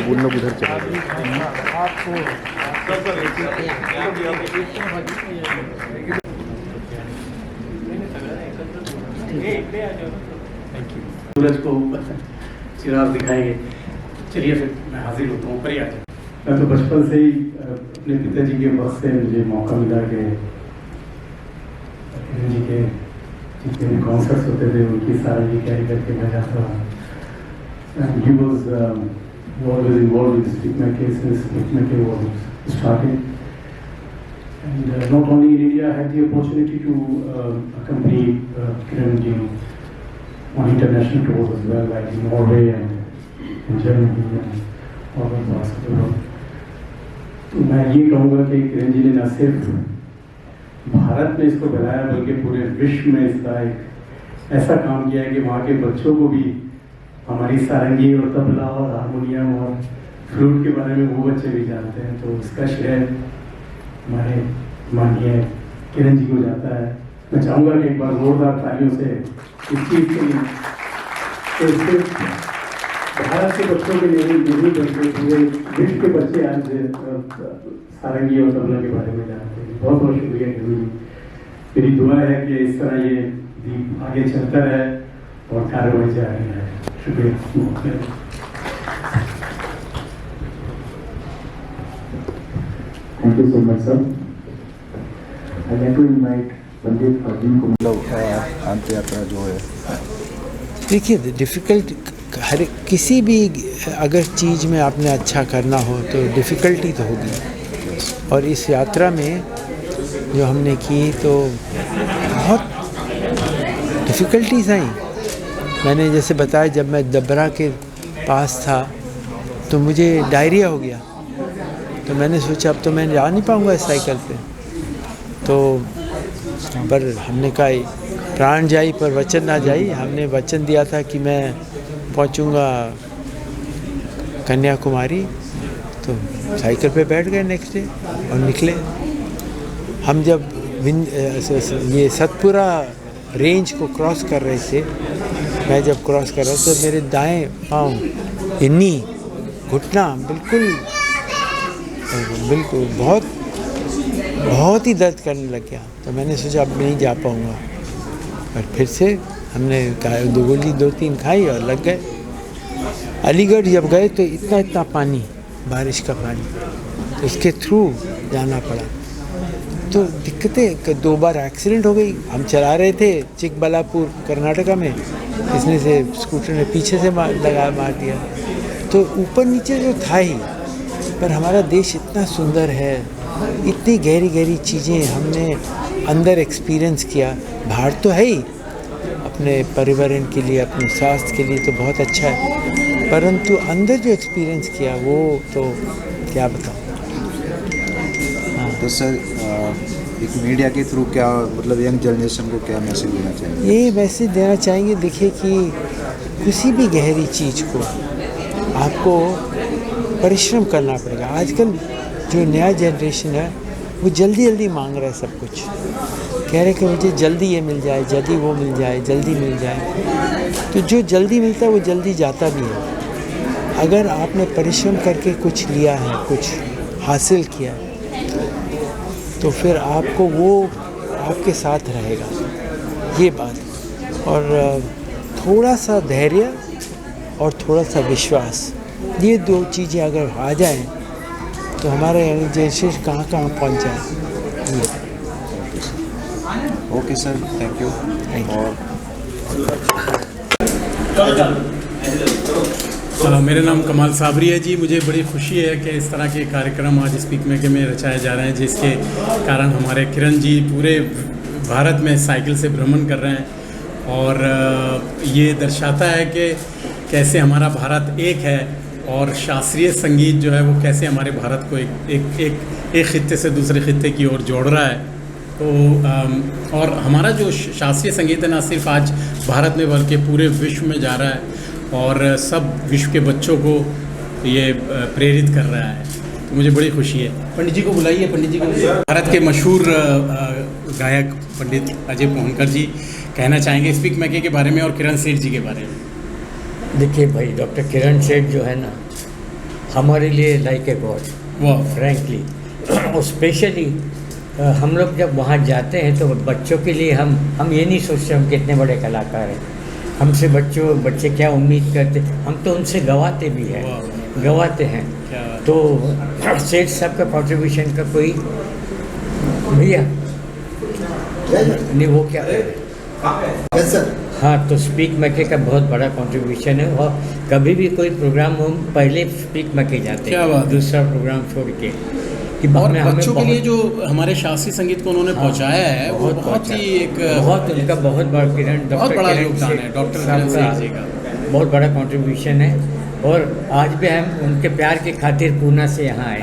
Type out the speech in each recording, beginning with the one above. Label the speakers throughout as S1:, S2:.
S1: अब उन लोग उधर चले गए।
S2: सूरज को चिराग दिखाएंगे। चलिए फिर मैं हाजिर होता हूँ, ऊपर ही आ जाए। मैं तो बचपन से ही अपने पिताजी के वक्त से मुझे मौका मिला कि जी के जितने भी कॉन्सर्ट्स होते थे उनकी सारंगी कैरी करके मैं जाता था। He was always involved in Speakmaker since Speakmaker was starting. And not only in India, I had the opportunity to accompany Kiran ji on international tours as well, like in Norway and in Germany and other parts of the world. तो मैं ये कहूँगा कि किरण जी ने न सिर्फ भारत में इसको फैलाया बल्कि पूरे विश्व में इसका एक ऐसा काम किया है कि वहाँ के बच्चों को भी हमारी सारंगी और तबला और हारमोनियम और फ्लूट के बारे में वो बच्चे भी जानते हैं। तो इसका श्रेय हमारे माननीय किरण जी को जाता है। मैं चाहूँगा कि एक बार जोरदार तालियों से इस चीज़ के लिए भारत के बच्चों के लिए नहीं बल्कि पूरे विश्व के बच्चे आज सारंगी और तबला के बारे में जानते हैं। बहुत बहुत शुक्रिया किरण जी। मेरी दुआ है कि इस तरह ये दीप आगे चलता रहे और कार्रवाई जारी रहे। शुक्रिया।
S3: Thank you so much, sir. I'd like to invite पंडित अर्जुन को
S1: अंत यात्रा जो है,
S4: देखिए डिफ़िकल्ट हर किसी भी अगर चीज़ में आपने अच्छा करना हो तो डिफ़िकल्टी तो होगी। और इस यात्रा में जो हमने की तो बहुत डिफ़िकल्टीज आई। मैंने जैसे बताया जब मैं दबरा के पास था तो मुझे डायरिया हो गया, तो मैंने सोचा अब तो मैं जा नहीं पाऊँगा इस साइकिल पे। तो पर हमने कहा प्राण जाई पर वचन ना जाई। हमने वचन दिया था कि मैं पहुँचूँगा कन्याकुमारी, तो साइकिल पे बैठ गए नेक्स्ट डे और निकले। हम जब ये सतपुरा रेंज को क्रॉस कर रहे थे, मैं जब क्रॉस कर रहा था तो मेरे दाएं पाँव इन्नी घुटना बिल्कुल बहुत ही दर्द करने लग गया। तो मैंने सोचा अब नहीं जा पाऊँगा, पर फिर से हमने दो गोली 2-3 खाई और लग गए। अलीगढ़ जब गए तो इतना पानी, बारिश का पानी, तो उसके थ्रू जाना पड़ा। तो दिक्कतें 2 बार एक्सीडेंट हो गई। हम चला रहे थे चिकबल्लापुर कर्नाटका में, इसने से स्कूटर ने पीछे से मार दिया। तो ऊपर नीचे जो था ही, पर हमारा देश इतना सुंदर है, इतनी गहरी गहरी चीज़ें हमने अंदर एक्सपीरियंस किया। बाहर तो है ही अपने पर्यावरण के लिए, अपने स्वास्थ्य के लिए तो बहुत अच्छा है, परंतु अंदर जो एक्सपीरियंस किया वो तो क्या बताऊँ।
S1: तो सर एक मीडिया के थ्रू क्या मतलब यंग जनरेशन को क्या मैसेज देना चाहिए?
S4: ये मैसेज देना चाहेंगे, देखिए कि किसी भी गहरी चीज़ को आपको परिश्रम करना पड़ेगा। आजकल जो नया जनरेशन है वो जल्दी जल्दी मांग रहा है सब कुछ, कह रहे कि मुझे जल्दी ये मिल जाए, जल्दी वो मिल जाए, जल्दी मिल जाए। तो जो जल्दी मिलता है वो जल्दी जाता भी है। अगर आपने परिश्रम करके कुछ लिया है, कुछ हासिल किया है, तो फिर आपको वो आपके साथ रहेगा, ये बात। और थोड़ा सा धैर्य और थोड़ा सा विश्वास, ये 2 चीज़ें अगर आ जाएं तो हमारा जनरेशन कहाँ पहुँच जाए।
S1: Okay sir, thank you.
S2: और मेरा नाम कमाल साबरी है जी। मुझे बड़ी खुशी है कि इस तरह के कार्यक्रम आज स्पीकमेकर में रचाए जा रहे हैं, जिसके कारण हमारे किरण जी पूरे भारत में साइकिल से भ्रमण कर रहे हैं। और ये दर्शाता है कि कैसे हमारा भारत एक है और शास्त्रीय संगीत जो है वो कैसे हमारे भारत को एक खित्ते से दूसरे खित्ते की ओर जोड़ रहा है। तो और हमारा जो शास्त्रीय संगीत है ना सिर्फ आज भारत में बल्कि पूरे विश्व में जा रहा है और सब विश्व के बच्चों को ये प्रेरित कर रहा है। तो मुझे बड़ी खुशी है। पंडित जी को बुलाइए। पंडित जी को भारत के मशहूर गायक पंडित अजय मोहनकर जी कहना चाहेंगे स्पीकमेकर के बारे में और किरण सेठ जी के बारे में।
S5: देखिए भाई, डॉक्टर किरण सेठ जो है ना, हमारे लिए लाइक ए गॉड,
S6: वाह।
S5: फ्रैंकली। और स्पेशली हम लोग जब वहाँ जाते हैं तो बच्चों के लिए हम ये नहीं सोचते हम कितने बड़े कलाकार हैं। हमसे बच्चे क्या उम्मीद करते, हम तो उनसे गवाते भी हैं, गवाते हैं।
S6: क्या बात।
S5: तो सेठ साहब का कंट्रीब्यूशन का कोई भैया नहीं, वो क्या
S1: यस सर।
S5: हाँ, तो स्पीक मैके का बहुत बड़ा कंट्रीब्यूशन है। और कभी भी कोई प्रोग्राम हो पहले स्पीक मैके जाते
S6: क्या
S5: हैं,
S6: बात है।
S5: दूसरा प्रोग्राम छोड़ के कि
S6: और
S5: हमें
S6: बच्चों के
S5: बहुत-
S6: लिए जो हमारे शास्त्रीय संगीत को उन्होंने
S5: हाँ,
S6: पहुंचाया है वो बहुत
S5: पहुंचा।
S6: ही एक
S5: बहुत उनका बहुत बड़ा किरण,
S6: बहुत बड़ा
S5: किरण
S6: योगदान
S5: सेठ
S6: है डॉक्टर
S5: साहब
S6: किरण
S5: का
S6: सेठ जी का।
S5: बहुत बड़ा कंट्रीब्यूशन है। और आज भी हम उनके प्यार के खातिर पूना से यहाँ आए।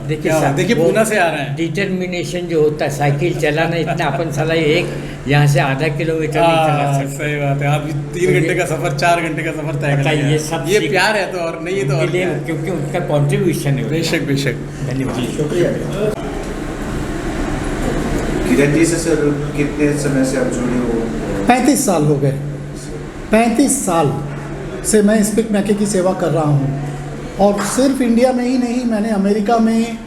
S5: देखिए
S6: हाँ,
S5: साहब,
S6: देखिए
S5: वो
S6: पूना से आ रहे हैं।
S5: डिटर्मिनेशन जो होता है, साइकिल चलाना इतना अपन साला एक यहाँ से आधा किलोमीटर नहीं चला सकते।
S6: सही बात है। आप 3 घंटे का सफर, 4 घंटे का सफर तय कर
S5: बताइए,
S6: लिया।
S5: ये सब
S6: ये
S5: सीख-
S6: प्यार है तो और नहीं, ये तो और
S5: उनके लिए,
S6: क्या है।
S5: क्योंकि उनका कंट्रीब्यूशन है।
S6: बेशक बेशक।
S5: धन्यवाद।
S1: शुक्रिया। किरण जी से सर कितने समय से आप जुड़े हो?
S7: 35 साल हो गए। 35 साल से मैं स्पीक मैके की सेवा कर रहा हूँ। और सिर्फ इंडिया में ही नहीं, मैंने अमेरिका में,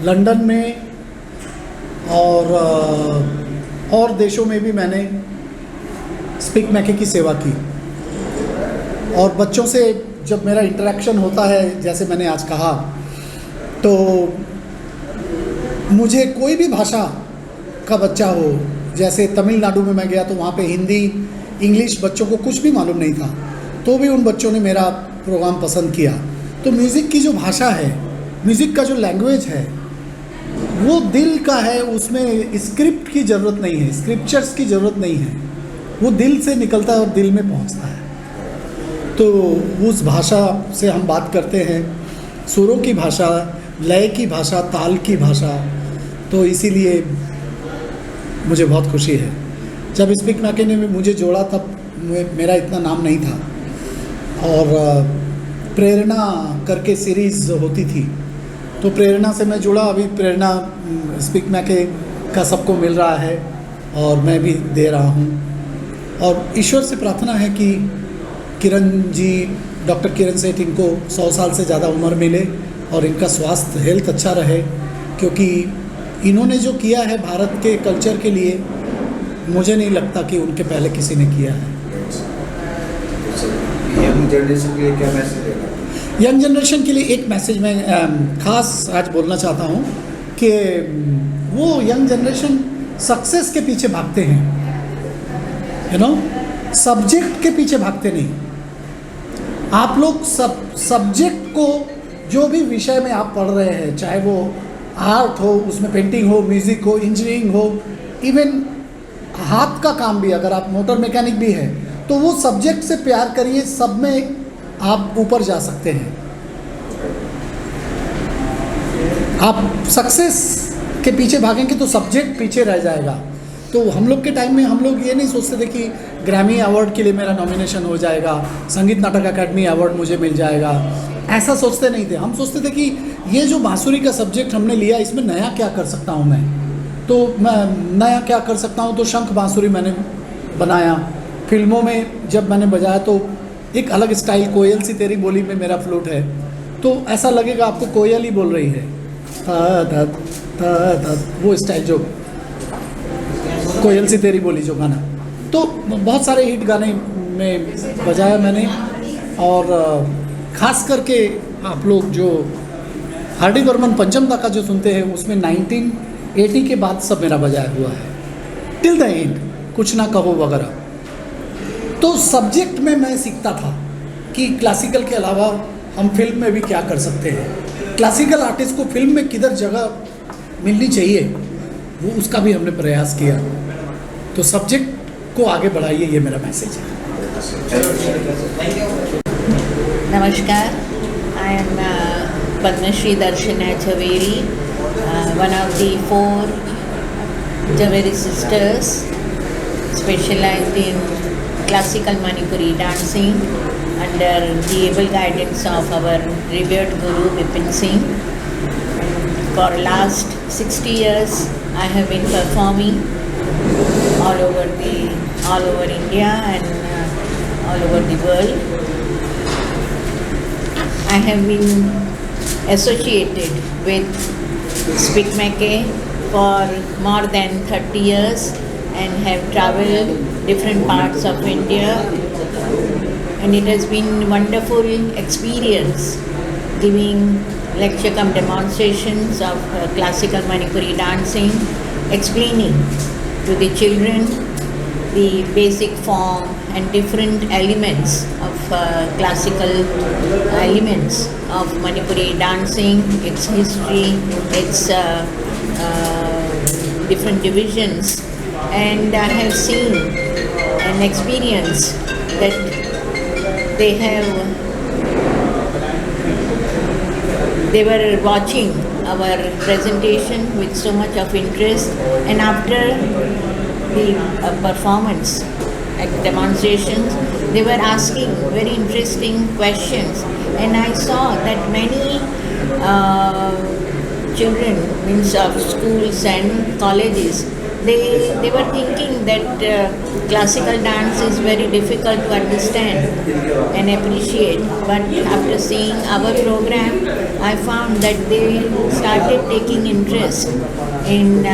S7: लंदन में और देशों में भी मैंने स्पीक मैके की सेवा की। और बच्चों से जब मेरा इंटरेक्शन होता है, जैसे मैंने आज कहा, तो मुझे कोई भी भाषा का बच्चा हो, जैसे तमिलनाडु में मैं गया तो वहाँ पे हिंदी, इंग्लिश बच्चों को कुछ भी मालूम नहीं था, तो भी उन बच्चों ने मेरा प्रोग्राम पसंद किया। तो म्यूज़िक की जो भाषा है, म्यूज़िक का जो लैंग्वेज है, वो दिल का है। उसमें स्क्रिप्ट की ज़रूरत नहीं है, स्क्रिप्चर्स की ज़रूरत नहीं है। वो दिल से निकलता है और दिल में पहुँचता है। तो उस भाषा से हम बात करते हैं, सुरों की भाषा, लय की भाषा, ताल की भाषा। तो इसीलिए मुझे बहुत खुशी है। जब स्पीक मैके ने मुझे जोड़ा तब मेरा इतना नाम नहीं था। और प्रेरणा करके सीरीज़ होती थी, तो प्रेरणा से मैं जुड़ा। अभी प्रेरणा स्पीक मैके का सबको मिल रहा है और मैं भी दे रहा हूँ। और ईश्वर से प्रार्थना है कि किरण जी, डॉक्टर किरण सेठ, इनको 100 साल से ज़्यादा उम्र मिले और इनका स्वास्थ्य, हेल्थ अच्छा रहे, क्योंकि इन्होंने जो किया है भारत के कल्चर के लिए, मुझे नहीं लगता कि उनके पहले किसी ने किया है।
S1: यंग जनरेशन के लिए क्या मैसेज देगा?
S7: यंग जनरेशन के लिए एक मैसेज मैं ख़ास आज बोलना चाहता हूँ कि वो यंग जनरेशन सक्सेस के पीछे भागते हैं, सब्जेक्ट के पीछे भागते नहीं। आप लोग सब्जेक्ट को, जो भी विषय में आप पढ़ रहे हैं, चाहे वो आर्ट हो, उसमें पेंटिंग हो, म्यूज़िक हो, इंजीनियरिंग हो, इवन हाथ का काम भी, अगर आप मोटर मैकेनिक भी है, तो वो सब्जेक्ट से प्यार करिए, सब में आप ऊपर जा सकते हैं। आप सक्सेस के पीछे भागेंगे तो सब्जेक्ट पीछे रह जाएगा। तो हम लोग के टाइम में हम लोग ये नहीं सोचते थे कि ग्रैमी अवार्ड के लिए मेरा नॉमिनेशन हो जाएगा, संगीत नाटक अकादमी अवार्ड मुझे मिल जाएगा, ऐसा सोचते नहीं थे। हम सोचते थे कि ये जो बांसुरी का सब्जेक्ट हमने लिया, इसमें नया क्या कर सकता हूँ मैं, तो मैं नया क्या कर सकता हूँ। तो शंख बांसुरी मैंने बनाया। फिल्मों में जब मैंने बजाया तो एक अलग स्टाइल, कोयल सी तेरी बोली में मेरा फ्लूट है, तो ऐसा लगेगा आपको कोयल ही बोल रही है, वो स्टाइल जो कोयल सी तेरी बोली जो गाना। तो बहुत सारे हिट गाने में बजाया मैंने। और ख़ास करके आप लोग जो हार्डी बर्मन पंचमदा का जो सुनते हैं, उसमें 1980 के बाद सब मेरा बजाया हुआ है, टिल द एंड, कुछ ना कहो वगैरह। तो सब्जेक्ट में मैं सीखता था कि क्लासिकल के अलावा हम फिल्म में भी क्या कर सकते हैं, क्लासिकल आर्टिस्ट को फिल्म में किधर जगह मिलनी चाहिए, वो उसका भी हमने प्रयास किया। तो सब्जेक्ट को आगे बढ़ाइए, ये मेरा मैसेज है।
S8: Namaskar, I am Padma Shri Darshana Jhaveri, one of the 4 Jhaveri sisters, specialized in classical Manipuri dancing under the able guidance of our revered Guru Vipin Singh. For last 60 years, I have been performing all over India and all over the world. I have been associated with Speak Mackay for more than 30 years and have traveled different parts of India, and it has been wonderful experience giving lecture cum demonstrations of classical Manipuri dancing, explaining to the children the basic form and different elements of classical elements of Manipuri dancing, its history, its different divisions. And I have seen and experienced that they were watching our presentation with so much of interest, and after the performance at demonstrations, they were asking very interesting questions, and I saw that many children of schools and colleges, they were thinking that classical dance is very difficult to understand and appreciate, but after seeing our program, I found that they started taking interest in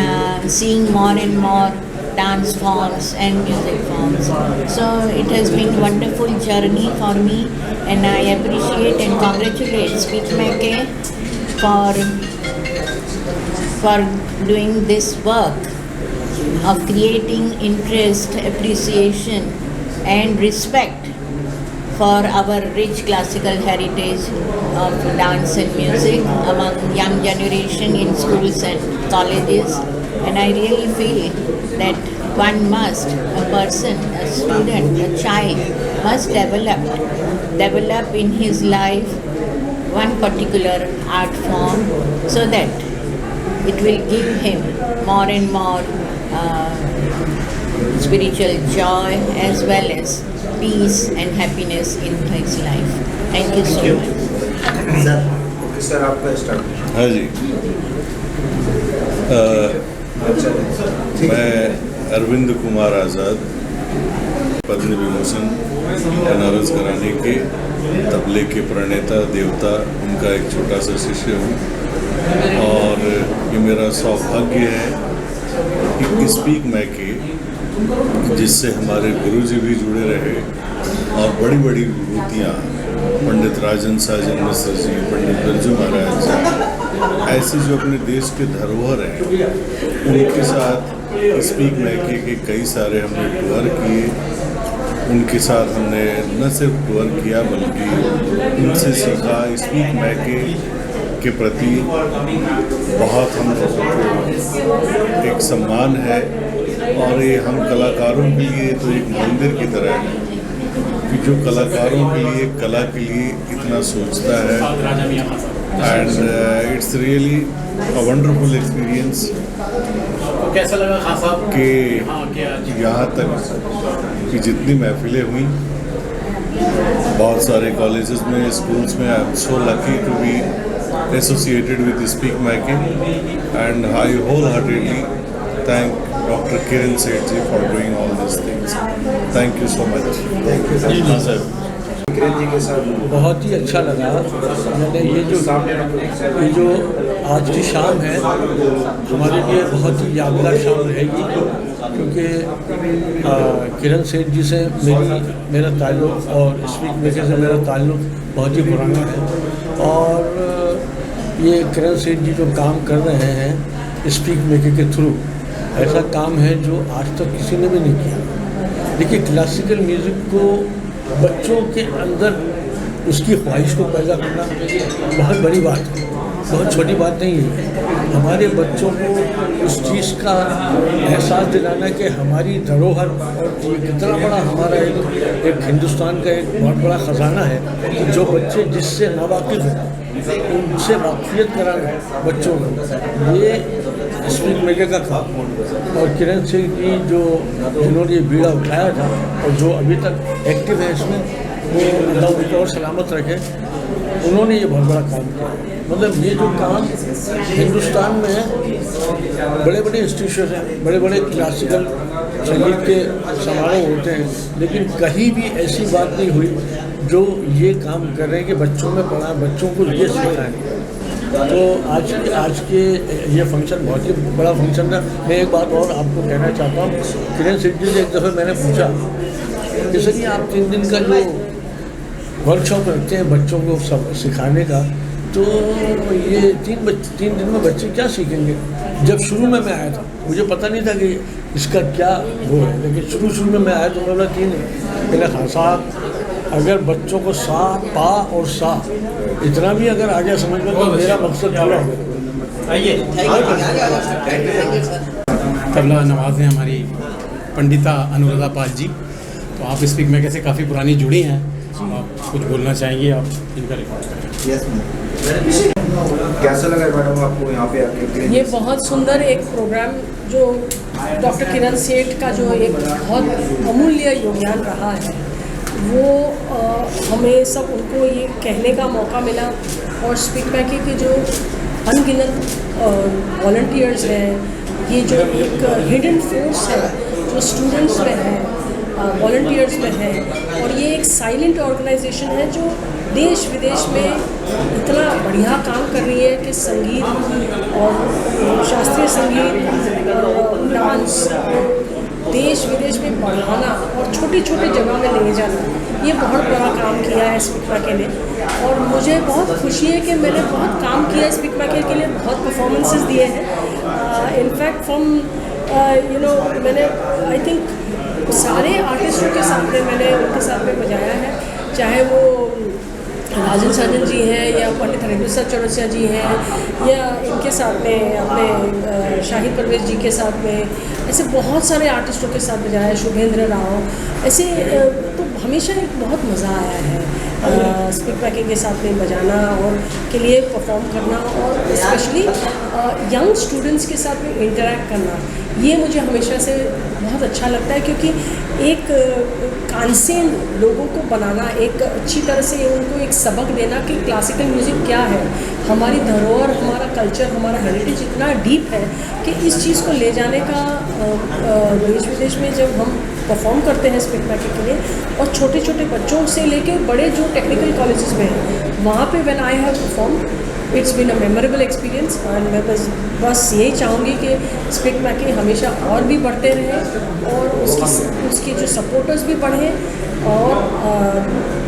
S8: seeing more and more dance forms and music forms. So it has been a wonderful journey for me, and I appreciate and congratulate Speak Mackay for doing this work of creating interest, appreciation and respect for our rich classical heritage of dance and music among young generation in schools and colleges. And I really feel that one must, a person, a student, a child must develop in his life one particular art form so that it will give him more and more spiritual joy as well as peace and happiness in his life. Thank you so much.
S1: Sir आपका start.
S9: हाँ जी, मैं अरविंद कुमार आज़ाद, पद्म विभूषण बनारस घराने के तबले के प्रणेता देवता, उनका एक छोटा सा शिष्य हूँ, और ये मेरा सौभाग्य है कि स्पीक मैके, जिससे हमारे गुरुजी भी जुड़े रहे और बड़ी बड़ी विभूतियाँ, पंडित राजन साजन मिश्र जी, पंडित बिरजू महाराज जी, ऐसे जो अपने देश के धरोहर हैं, उनके साथ स्पीक मैके के कई सारे हमने टूर किए। उनके साथ हमने न सिर्फ टूर किया बल्कि उनसे सीखा। स्पीक मैके के प्रति बहुत हम लोगों को एक सम्मान है, और ये हम कलाकारों के लिए तो एक मंदिर की तरह है कि जो कलाकारों के लिए, कला के लिए इतना सोचता है। And it's really a wonderful experience.
S6: कैसा लगा खास साहब
S9: कि यहाँ तक कि जितनी महफिलें हुई, बहुत सारे कॉलेजेस में, स्कूल्स में, I am so lucky to be associated with Speak Mackay, and I wholeheartedly thank Dr. Kiran Sethi for doing all these things. Thank you so much.
S1: Thank you sir. Kiran ji के साथ
S4: बहुत ही अच्छा लगा। मैंने ये जो आज की शाम है हमारे लिए बहुत ही यादगार शाम रहेगी, क्योंकि किरण सेठ जी से मेरा ताल्लुक़ और स्पीक मैके से मेरा ताल्लुक़ बहुत ही पुराना है, और ये किरण सेठ जी जो काम कर रहे हैं स्पीक मैके के थ्रू, ऐसा काम है जो आज तक किसी ने भी नहीं किया। देखिए, क्लासिकल म्यूज़िक को बच्चों के अंदर उसकी ख्वाहिश को पैदा करना बहुत बड़ी बात है, बहुत छोटी बात नहीं है। हमारे बच्चों को उस चीज़ का एहसास दिलाना कि हमारी धरोहर और कितना बड़ा हमारा एक हिंदुस्तान का एक बहुत बड़ा ख़जाना है, कि जो बच्चे जिससे नावाकिफ़ हैं उनसे वाक़फियत कराना बच्चों को, ये स्पीक मैके का काम। और किरण सिंह जी जिन्होंने ये बीड़ा उठाया था और जो अभी तक एक्टिव है इसमें, वो अल्लाह उनको और सलामत रखे, उन्होंने ये बहुत बड़ा काम किया। मतलब ये जो काम हिंदुस्तान में है, बड़े बड़े इंस्टीट्यूशन हैं, बड़े बड़े क्लासिकल संगीत के समारोह होते हैं, लेकिन कहीं भी ऐसी बात नहीं हुई
S6: जो ये काम कर रहे हैं कि बच्चों में पढ़ा, बच्चों को ये सिखाएं। तो आज के ये फंक्शन बहुत ही बड़ा फंक्शन था। मैं एक बात और आपको कहना चाहता हूँ, किरण सेठी से एक दफ़े मैंने पूछा कि सर ये आप 3 दिन का जो वर्कशॉप रखते हैं बच्चों को सब सिखाने का, तो ये 3 दिन में बच्चे क्या सीखेंगे? जब शुरू में मैं आया था मुझे पता नहीं था कि इसका क्या वो है, लेकिन शुरू में मैं आया तो मैं बोला 3 दिन। मैंने कहा साहब अगर बच्चों को सा, पा और सा इतना भी अगर आ गया समझ में तो मेरा मकसद पूरा हो गया।
S10: तबला नवाज हैं हमारी पंडिता अनुराधा पाल जी। तो आप स्पीक मैके से काफ़ी पुरानी जुड़ी हैं, आप कुछ बोलना चाहेंगे, आप इनका रिकॉर्ड करें।
S1: यस मैम, कैसा लगा मैडम आपको यहाँ पे आके?
S11: ये बहुत सुंदर एक प्रोग्राम जो डॉक्टर किरण सेठ का जो एक बहुत अमूल्य योगदान रहा है, वो हमें सब उनको ये कहने का मौका मिला। और स्पीक मैके के जो अनगिनत वॉलंटियर्स हैं, ये जो एक हिडन फोर्स है जो स्टूडेंट्स में है, वॉलंटियर्स में है, और ये एक साइलेंट ऑर्गेनाइजेशन है जो देश विदेश में इतना बढ़िया काम कर रही है कि संगीत और शास्त्रीय संगीत और डांस देश विदेश में बढ़ाना और छोटी छोटी जगह में ले जाना, ये बहुत बड़ा काम किया है स्पीक मैके ने। और मुझे बहुत खुशी है कि मैंने बहुत काम किया है स्पीक मैके के लिए, बहुत परफॉर्मेंसेस दिए हैं। इनफैक्ट फ्रॉम मैंने आई थिंक सारे आर्टिस्टों के साथ में मैंने उनके साथ में बजाया है, चाहे वो राजन साजन जी हैं या पंडित हरिंदर प्रसाद चौरसिया जी हैं या इनके साथ में अपने शाहिद परवेज जी के साथ में, ऐसे बहुत सारे आर्टिस्टों के साथ बजाया है, शुभेंद्र राव, ऐसे तो हमेशा एक बहुत मज़ा आया है स्पीक मैके के साथ में बजाना और के लिए परफॉर्म करना, और स्पेशली यंग स्टूडेंट्स के साथ में इंटरेक्ट करना, ये मुझे हमेशा से बहुत अच्छा लगता है। क्योंकि एक कांसेन लोगों को बनाना, एक अच्छी तरह से उनको एक सबक देना कि क्लासिकल म्यूज़िक क्या है, हमारी धरोहर, हमारा कल्चर, हमारा हेरिटेज इतना डीप है कि इस चीज़ को ले जाने का देश विदेश में जब हम परफॉर्म करते हैं स्पीक मैके के लिए, और छोटे छोटे बच्चों से लेके बड़े जो टेक्निकल कॉलेजेस में हैं वहाँ पे when I have perform, it's been a memorable experience. And मैं बस यही चाहूँगी कि स्पीक मैके हमेशा और भी बढ़ते रहें और उसके जो सपोर्टर्स भी बढ़ें, और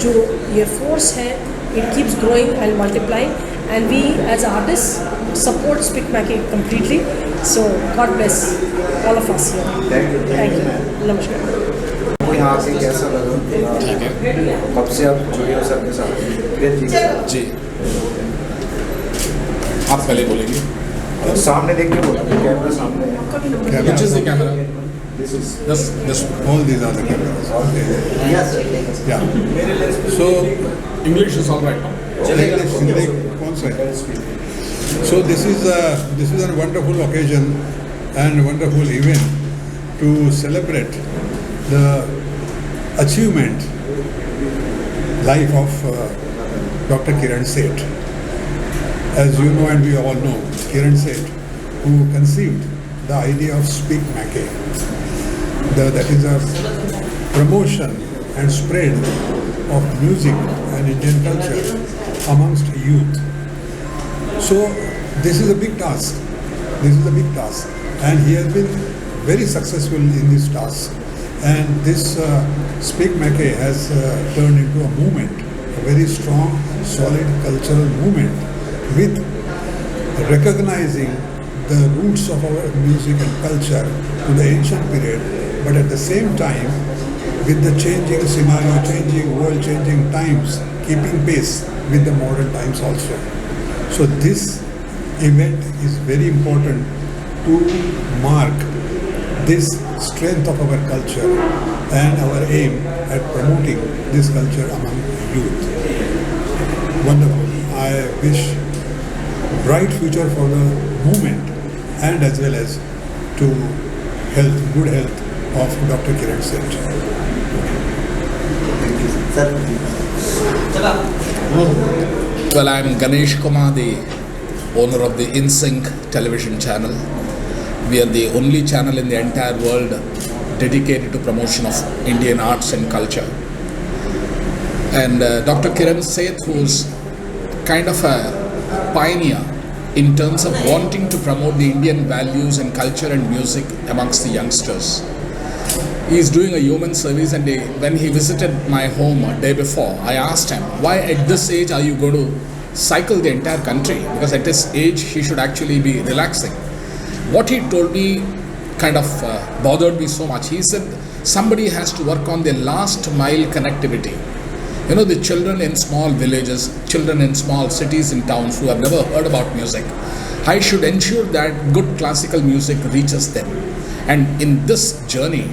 S11: जो ये फोर्स है it keeps growing and multiplying, and we as artist support SPIC MACAY completely. So God bless all of us here. Thank you, नमस्कार।
S1: आपको यहाँ पे कैसा लगा?
S12: ठीक है,
S1: कब से आप जुड़े हो सर के साथ?
S12: जी आप पहले बोलेंगे,
S1: सामने देख के बोलो, कैमरा सामने है।
S12: which is the camera?
S13: This all these are the cameras. Okay.
S1: Yes, sir.
S13: Yeah.
S12: So English is all right now.
S13: English, कौन सा है? So this is a wonderful occasion and wonderful event to celebrate the achievement life of Dr. Kiran Seth. As you know and we all know, Kiran Seth, who conceived the idea of Speak Mackay, that is a promotion and spread of music and Indian culture amongst youth. So this is a big task. This is a big task, and he has been very successful in this task. And this Speak Mackay has turned into a movement, a very strong, solid cultural movement, with recognizing the roots of our music and culture to the ancient period, but at the same time with the changing scenario, changing world, changing times, keeping pace with the modern times also. So this event is very important to mark this strength of our culture and our aim at promoting this culture among youth. Wonderful. I wish bright future for the movement and as well as to good health of Dr. Kiran Seth.
S12: Well, I am Ganesh Kumar, the owner of the InSync television channel. We are the only channel in the entire world dedicated to promotion of Indian arts and culture. And Dr. Kiran Seth, who's kind of a pioneer in terms of wanting to promote the Indian values and culture and music amongst the youngsters. He is doing a human service, and when he visited my home a day before, I asked him, why at this age are you going to cycle the entire country? Because at this age he should actually be relaxing. What he told me kind of bothered me so much. He said somebody has to work on the last mile connectivity. You know, the children in small villages, children in small cities and towns who have never heard about music, I should ensure that good classical music reaches them. And in this journey,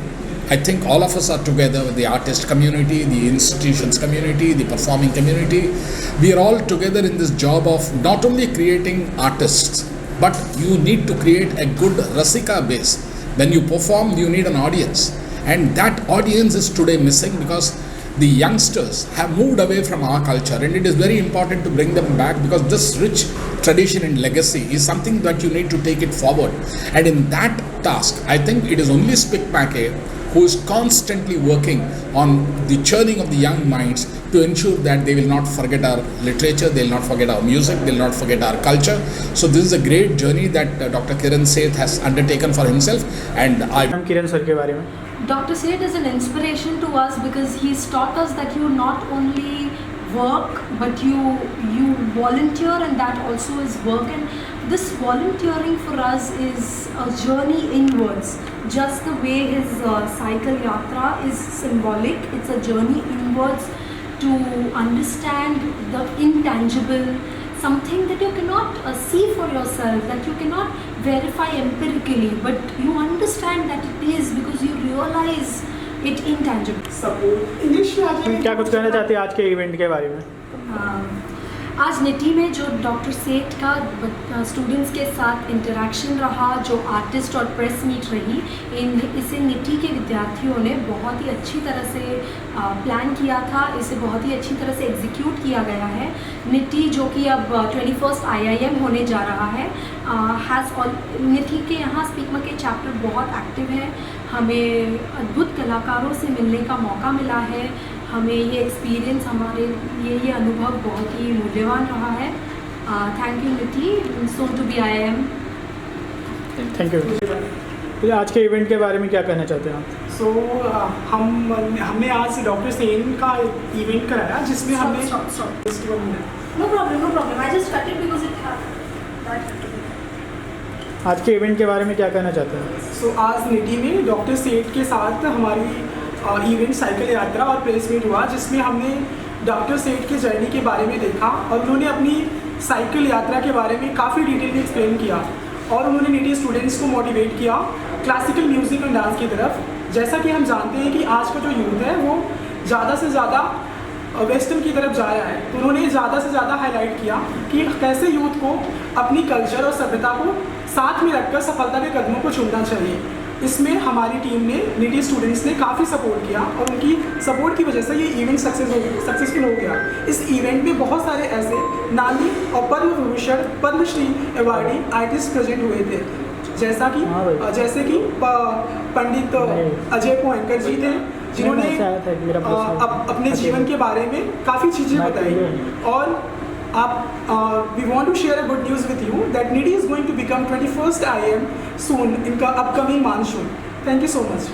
S12: I think all of us are together with the artist community, the institutions community, the performing community. We are all together in this job of not only creating artists, but you need to create a good Rasika base. When you perform, you need an audience. And that audience is today missing because the youngsters have moved away from our culture, and it is very important to bring them back, because this rich tradition and legacy is something that you need to take it forward. And in that task, I think it is only Spikmakke who is constantly working on the churning of the young minds to ensure that they will not forget our literature, they will not forget our music, they will not forget our culture. So this is a great journey that Dr. Kiran Seth has undertaken for himself, and I...
S14: Kiran sir के बारे में
S11: Dr. Seth is an inspiration to us because he's taught us that you not only work but you volunteer, and that also is work. And this volunteering for us is a journey inwards. Just the way his cycle yatra is symbolic, it's a journey inwards to understand the intangible, something that you cannot see for yourself, that you cannot verify empirically, but you understand that it is because you realize it intangible.
S14: English में क्या कुछ कहना चाहते हैं आज के event के बारे में?
S11: आज निटी में जो डॉक्टर सेठ का स्टूडेंट्स के साथ इंटरेक्शन रहा, जो आर्टिस्ट और प्रेस मीट रही, इसे निटी के विद्यार्थियों ने बहुत ही अच्छी तरह से प्लान किया था, इसे बहुत ही अच्छी तरह से एग्जीक्यूट किया गया है। निटी जो कि अब 21st IIM होने जा रहा है, निटी के यहाँ स्पिकमके चैप्टर बहुत एक्टिव है। हमें अद्भुत कलाकारों से मिलने का मौका मिला है, हमें ये एक्सपीरियंस, हमारे लिए ये अनुभव बहुत ही मूल्यवान रहा है। Thank you Niti, soon to be IIM।
S14: Thank you. तो आज के इवेंट के बारे में क्या कहना चाहते हैं आप?
S15: सो हमने आज डॉक्टर सेन का इवेंट कराया जिसमें हमने
S11: no problem I just cut it because it
S14: आज के इवेंट के बारे में क्या कहना चाहते हैं?
S15: सो आज निटी में डॉक्टर सेठ के साथ हमारी इवेंट साइकिल यात्रा और प्रेस मीट हुआ, जिसमें हमने डॉक्टर सेठ के जर्नी के बारे में देखा और उन्होंने अपनी साइकिल यात्रा के बारे में काफ़ी डिटेल में एक्सप्लेन किया, और उन्होंने निटी स्टूडेंट्स को मोटिवेट किया क्लासिकल म्यूज़िक और डांस की तरफ। जैसा कि हम जानते हैं कि आज का जो यूथ है वो ज़्यादा से ज़्यादा वेस्टर्न की तरफ जा रहा है, तो उन्होंने ज़्यादा से ज़्यादा हाईलाइट किया कि कैसे यूथ को अपनी कल्चर और सभ्यता को साथ में रखकर सफलता के कदमों को चुनना चाहिए। इसमें हमारी टीम ने, निटी स्टूडेंट्स ने काफ़ी सपोर्ट किया और उनकी सपोर्ट की वजह से ये इवेंट सक्सेसफुल हो गया। इस इवेंट में बहुत सारे ऐसे नामी और Padma Vibhushan, Padmashri awardee artist present हुए थे, जैसे कि पंडित अजय पोहनकर जी थे, जिन्होंने अपने जीवन के बारे में काफ़ी चीज़ें बताई। और we want to share a good news with you that NITI is going to become 21st IIM soon in the upcoming monsoon. Thank you so much.